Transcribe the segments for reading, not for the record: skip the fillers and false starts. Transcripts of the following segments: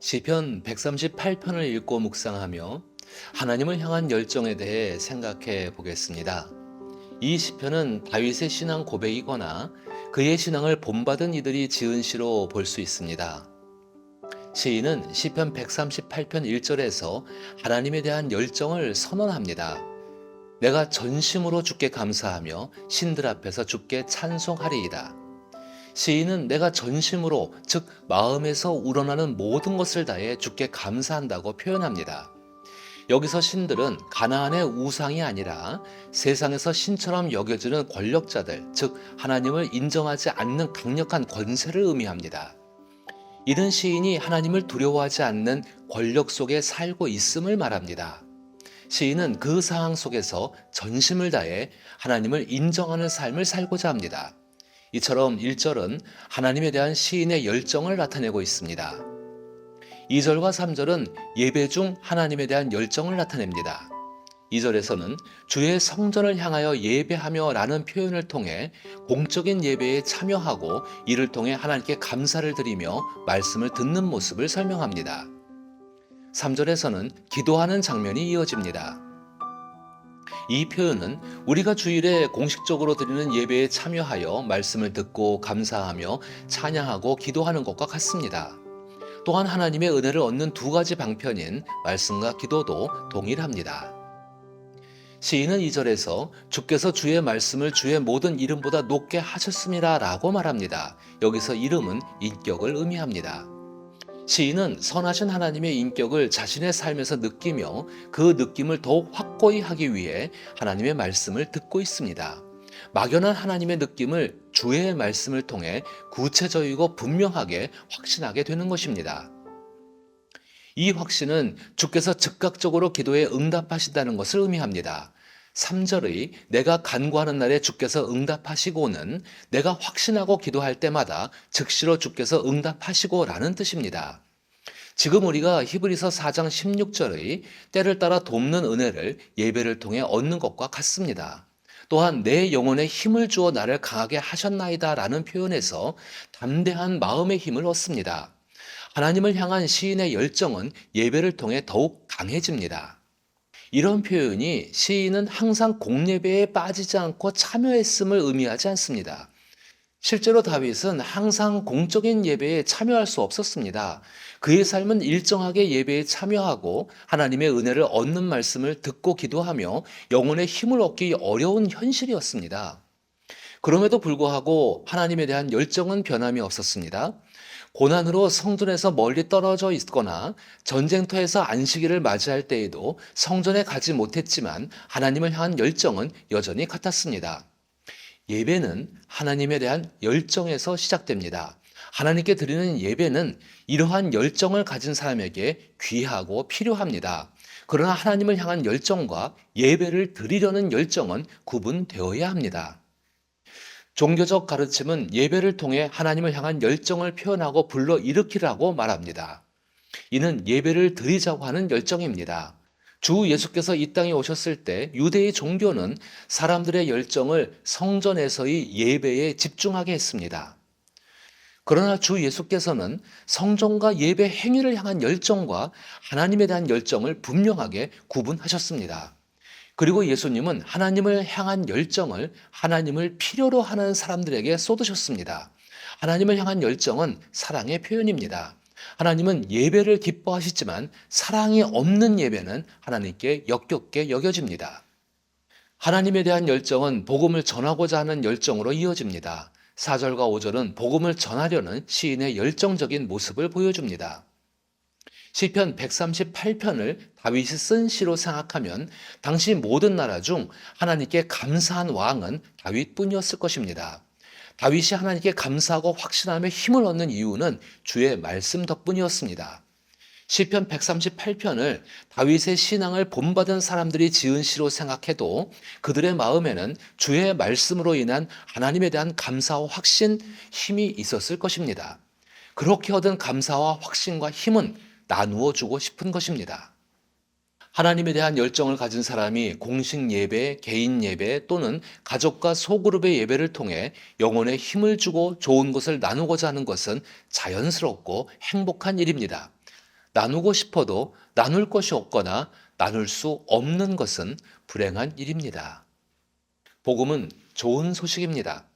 시편 138편을 읽고 묵상하며 하나님을 향한 열정에 대해 생각해 보겠습니다. 이 시편은 다윗의 신앙 고백이거나 그의 신앙을 본받은 이들이 지은 시로 볼 수 있습니다. 시인은 시편 138편 1절에서 하나님에 대한 열정을 선언합니다. 내가 전심으로 주께 감사하며 신들 앞에서 주께 찬송하리이다. 시인은 내가 전심으로, 즉 마음에서 우러나는 모든 것을 다해 주께 감사한다고 표현합니다. 여기서 신들은 가나안의 우상이 아니라 세상에서 신처럼 여겨지는 권력자들, 즉 하나님을 인정하지 않는 강력한 권세를 의미합니다. 이런 시인이 하나님을 두려워하지 않는 권력 속에 살고 있음을 말합니다. 시인은 그 상황 속에서 전심을 다해 하나님을 인정하는 삶을 살고자 합니다. 이처럼 1절은 하나님에 대한 시인의 열정을 나타내고 있습니다. 2절과 3절은 예배 중 하나님에 대한 열정을 나타냅니다. 2절에서는 주의 성전을 향하여 예배하며 라는 표현을 통해 공적인 예배에 참여하고 이를 통해 하나님께 감사를 드리며 말씀을 듣는 모습을 설명합니다. 3절에서는 기도하는 장면이 이어집니다. 이 표현은 우리가 주일에 공식적으로 드리는 예배에 참여하여 말씀을 듣고 감사하며 찬양하고 기도하는 것과 같습니다. 또한 하나님의 은혜를 얻는 두 가지 방편인 말씀과 기도도 동일합니다. 시인은 2절에서 주께서 주의 말씀을 주의 모든 이름보다 높게 하셨습니다 라고 말합니다. 여기서 이름은 인격을 의미합니다. 시인은 선하신 하나님의 인격을 자신의 삶에서 느끼며 그 느낌을 더욱 확고히 하기 위해 하나님의 말씀을 듣고 있습니다. 막연한 하나님의 느낌을 주의 말씀을 통해 구체적이고 분명하게 확신하게 되는 것입니다. 이 확신은 주께서 즉각적으로 기도에 응답하신다는 것을 의미합니다. 3절의 내가 간구하는 날에 주께서 응답하시고는 내가 확신하고 기도할 때마다 즉시로 주께서 응답하시고 라는 뜻입니다. 지금 우리가 히브리서 4장 16절의 때를 따라 돕는 은혜를 예배를 통해 얻는 것과 같습니다. 또한 내 영혼에 힘을 주어 나를 강하게 하셨나이다 라는 표현에서 담대한 마음의 힘을 얻습니다. 하나님을 향한 시인의 열정은 예배를 통해 더욱 강해집니다. 이런 표현이 시인은 항상 공예배에 빠지지 않고 참여했음을 의미하지 않습니다. 실제로 다윗은 항상 공적인 예배에 참여할 수 없었습니다. 그의 삶은 일정하게 예배에 참여하고 하나님의 은혜를 얻는 말씀을 듣고 기도하며 영혼의 힘을 얻기 어려운 현실이었습니다. 그럼에도 불구하고 하나님에 대한 열정은 변함이 없었습니다. 고난으로 성전에서 멀리 떨어져 있거나 전쟁터에서 안식일을 맞이할 때에도 성전에 가지 못했지만 하나님을 향한 열정은 여전히 같았습니다. 예배는 하나님에 대한 열정에서 시작됩니다. 하나님께 드리는 예배는 이러한 열정을 가진 사람에게 귀하고 필요합니다. 그러나 하나님을 향한 열정과 예배를 드리려는 열정은 구분되어야 합니다. 종교적 가르침은 예배를 통해 하나님을 향한 열정을 표현하고 불러일으키라고 말합니다. 이는 예배를 드리자고 하는 열정입니다. 주 예수께서 이 땅에 오셨을 때 유대의 종교는 사람들의 열정을 성전에서의 예배에 집중하게 했습니다. 그러나 주 예수께서는 성전과 예배 행위를 향한 열정과 하나님에 대한 열정을 분명하게 구분하셨습니다. 그리고 예수님은 하나님을 향한 열정을 하나님을 필요로 하는 사람들에게 쏟으셨습니다. 하나님을 향한 열정은 사랑의 표현입니다. 하나님은 예배를 기뻐하시지만 사랑이 없는 예배는 하나님께 역겹게 여겨집니다. 하나님에 대한 열정은 복음을 전하고자 하는 열정으로 이어집니다. 4절과 5절은 복음을 전하려는 시인의 열정적인 모습을 보여줍니다. 시편 138편을 다윗이 쓴 시로 생각하면 당시 모든 나라 중 하나님께 감사한 왕은 다윗뿐이었을 것입니다. 다윗이 하나님께 감사하고 확신하며 힘을 얻는 이유는 주의 말씀 덕분이었습니다. 시편 138편을 다윗의 신앙을 본받은 사람들이 지은 시로 생각해도 그들의 마음에는 주의 말씀으로 인한 하나님에 대한 감사와 확신, 힘이 있었을 것입니다. 그렇게 얻은 감사와 확신과 힘은 나누어 주고 싶은 것입니다. 하나님에 대한 열정을 가진 사람이 공식 예배, 개인 예배 또는 가족과 소그룹의 예배를 통해 영혼에 힘을 주고 좋은 것을 나누고자 하는 것은 자연스럽고 행복한 일입니다. 나누고 싶어도 나눌 것이 없거나 나눌 수 없는 것은 불행한 일입니다. 복음은 좋은 소식입니다.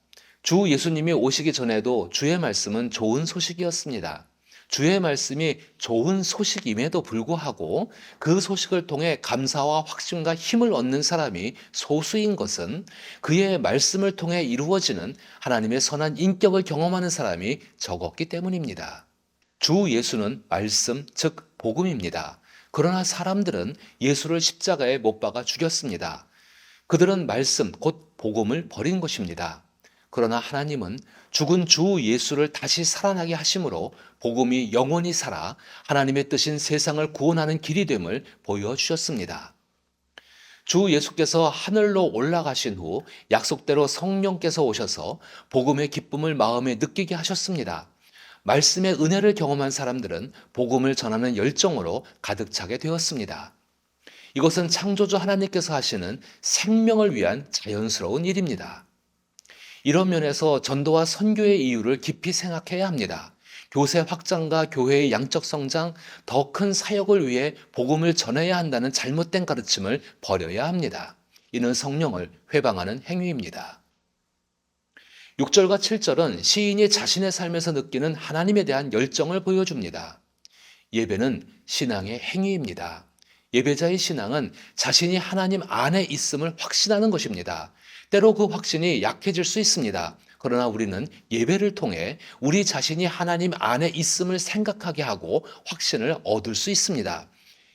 주 예수님이 오시기 전에도 주의 말씀은 좋은 소식이었습니다. 주의 말씀이 좋은 소식임에도 불구하고 그 소식을 통해 감사와 확신과 힘을 얻는 사람이 소수인 것은 그의 말씀을 통해 이루어지는 하나님의 선한 인격을 경험하는 사람이 적었기 때문입니다. 주 예수는 말씀, 즉 복음입니다. 그러나 사람들은 예수를 십자가에 못 박아 죽였습니다. 그들은 말씀, 곧 복음을 버린 것입니다. 그러나 하나님은 죽은 주 예수를 다시 살아나게 하심으로 복음이 영원히 살아 하나님의 뜻인 세상을 구원하는 길이 됨을 보여주셨습니다. 주 예수께서 하늘로 올라가신 후 약속대로 성령께서 오셔서 복음의 기쁨을 마음에 느끼게 하셨습니다. 말씀의 은혜를 경험한 사람들은 복음을 전하는 열정으로 가득 차게 되었습니다. 이것은 창조주 하나님께서 하시는 생명을 위한 자연스러운 일입니다. 이런 면에서 전도와 선교의 이유를 깊이 생각해야 합니다. 교세 확장과 교회의 양적 성장, 더 큰 사역을 위해 복음을 전해야 한다는 잘못된 가르침을 버려야 합니다. 이는 성령을 회방하는 행위입니다. 6절과 7절은 시인이 자신의 삶에서 느끼는 하나님에 대한 열정을 보여줍니다. 예배는 신앙의 행위입니다. 예배자의 신앙은 자신이 하나님 안에 있음을 확신하는 것입니다. 때로 그 확신이 약해질 수 있습니다. 그러나 우리는 예배를 통해 우리 자신이 하나님 안에 있음을 생각하게 하고 확신을 얻을 수 있습니다.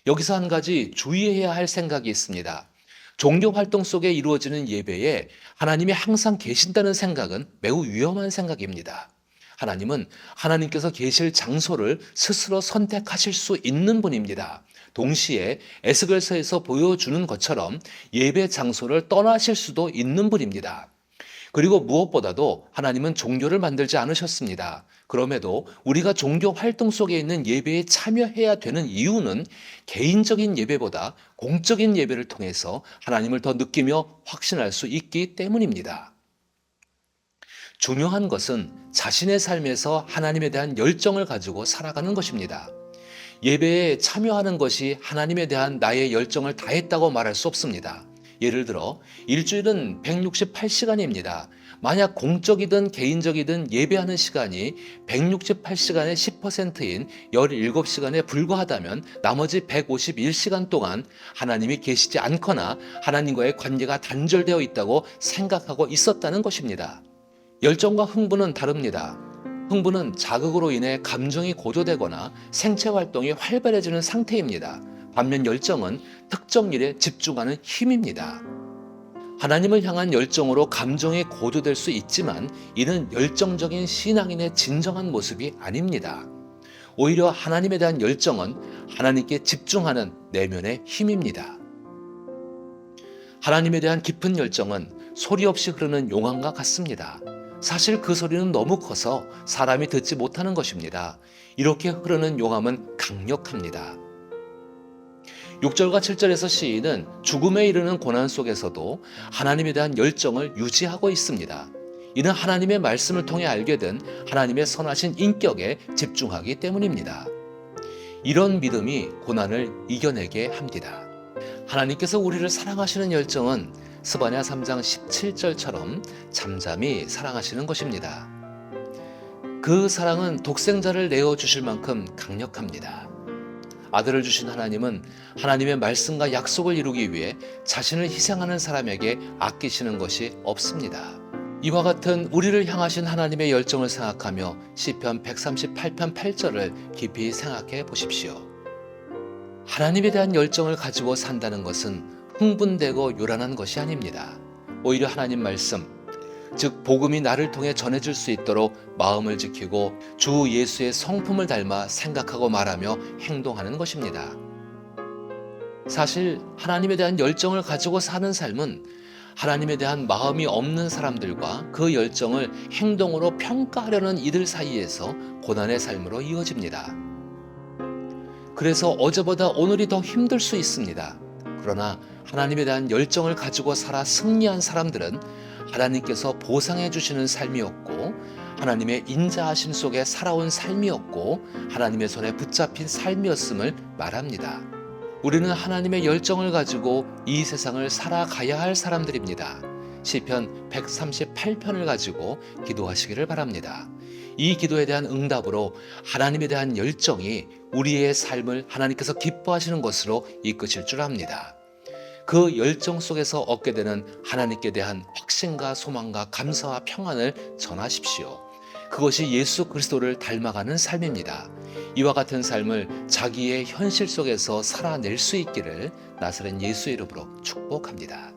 여기서 한 가지 주의해야 할 생각이 있습니다. 종교 활동 속에 이루어지는 예배에 하나님이 항상 계신다는 생각은 매우 위험한 생각입니다. 하나님은 하나님께서 계실 장소를 스스로 선택하실 수 있는 분입니다. 동시에 에스겔서에서 보여주는 것처럼 예배 장소를 떠나실 수도 있는 분입니다. 그리고 무엇보다도 하나님은 종교를 만들지 않으셨습니다. 그럼에도 우리가 종교 활동 속에 있는 예배에 참여해야 되는 이유는 개인적인 예배보다 공적인 예배를 통해서 하나님을 더 느끼며 확신할 수 있기 때문입니다. 중요한 것은 자신의 삶에서 하나님에 대한 열정을 가지고 살아가는 것입니다. 예배에 참여하는 것이 하나님에 대한 나의 열정을 다했다고 말할 수 없습니다. 예를 들어 일주일은 168시간입니다. 만약 공적이든 개인적이든 예배하는 시간이 168시간의 10%인 17시간에 불과하다면 나머지 151시간 동안 하나님이 계시지 않거나 하나님과의 관계가 단절되어 있다고 생각하고 있었다는 것입니다. 열정과 흥분은 다릅니다. 흥분은 자극으로 인해 감정이 고조되거나 생체 활동이 활발해지는 상태입니다. 반면 열정은 특정 일에 집중하는 힘입니다. 하나님을 향한 열정으로 감정이 고조될 수 있지만 이는 열정적인 신앙인의 진정한 모습이 아닙니다. 오히려 하나님에 대한 열정은 하나님께 집중하는 내면의 힘입니다. 하나님에 대한 깊은 열정은 소리 없이 흐르는 용암과 같습니다. 사실 그 소리는 너무 커서 사람이 듣지 못하는 것입니다. 이렇게 흐르는 용암은 강력합니다. 6절과 7절에서 시인은 죽음에 이르는 고난 속에서도 하나님에 대한 열정을 유지하고 있습니다. 이는 하나님의 말씀을 통해 알게 된 하나님의 선하신 인격에 집중하기 때문입니다. 이런 믿음이 고난을 이겨내게 합니다. 하나님께서 우리를 사랑하시는 열정은 스바냐 3장 17절처럼 잠잠히 사랑하시는 것입니다. 그 사랑은 독생자를 내어주실 만큼 강력합니다. 아들을 주신 하나님은 하나님의 말씀과 약속을 이루기 위해 자신을 희생하는 사람에게 아끼시는 것이 없습니다. 이와 같은 우리를 향하신 하나님의 열정을 생각하며 시편 138편 8절을 깊이 생각해 보십시오. 하나님에 대한 열정을 가지고 산다는 것은 흥분되고 요란한 것이 아닙니다. 오히려 하나님 말씀, 즉 복음이 나를 통해 전해질 수 있도록 마음을 지키고 주 예수의 성품을 닮아 생각하고 말하며 행동하는 것입니다. 사실 하나님에 대한 열정을 가지고 사는 삶은 하나님에 대한 마음이 없는 사람들과 그 열정을 행동으로 평가하려는 이들 사이에서 고난의 삶으로 이어집니다. 그래서 어제보다 오늘이 더 힘들 수 있습니다. 그러나 하나님에 대한 열정을 가지고 살아 승리한 사람들은 하나님께서 보상해 주시는 삶이었고 하나님의 인자하심 속에 살아온 삶이었고 하나님의 손에 붙잡힌 삶이었음을 말합니다. 우리는 하나님의 열정을 가지고 이 세상을 살아가야 할 사람들입니다. 시편 138편을 가지고 기도하시기를 바랍니다. 이 기도에 대한 응답으로 하나님에 대한 열정이 우리의 삶을 하나님께서 기뻐하시는 것으로 이끄실 줄 압니다. 그 열정 속에서 얻게 되는 하나님께 대한 확신과 소망과 감사와 평안을 전하십시오. 그것이 예수 그리스도를 닮아가는 삶입니다. 이와 같은 삶을 자기의 현실 속에서 살아낼 수 있기를 나사렛 예수 이름으로 축복합니다.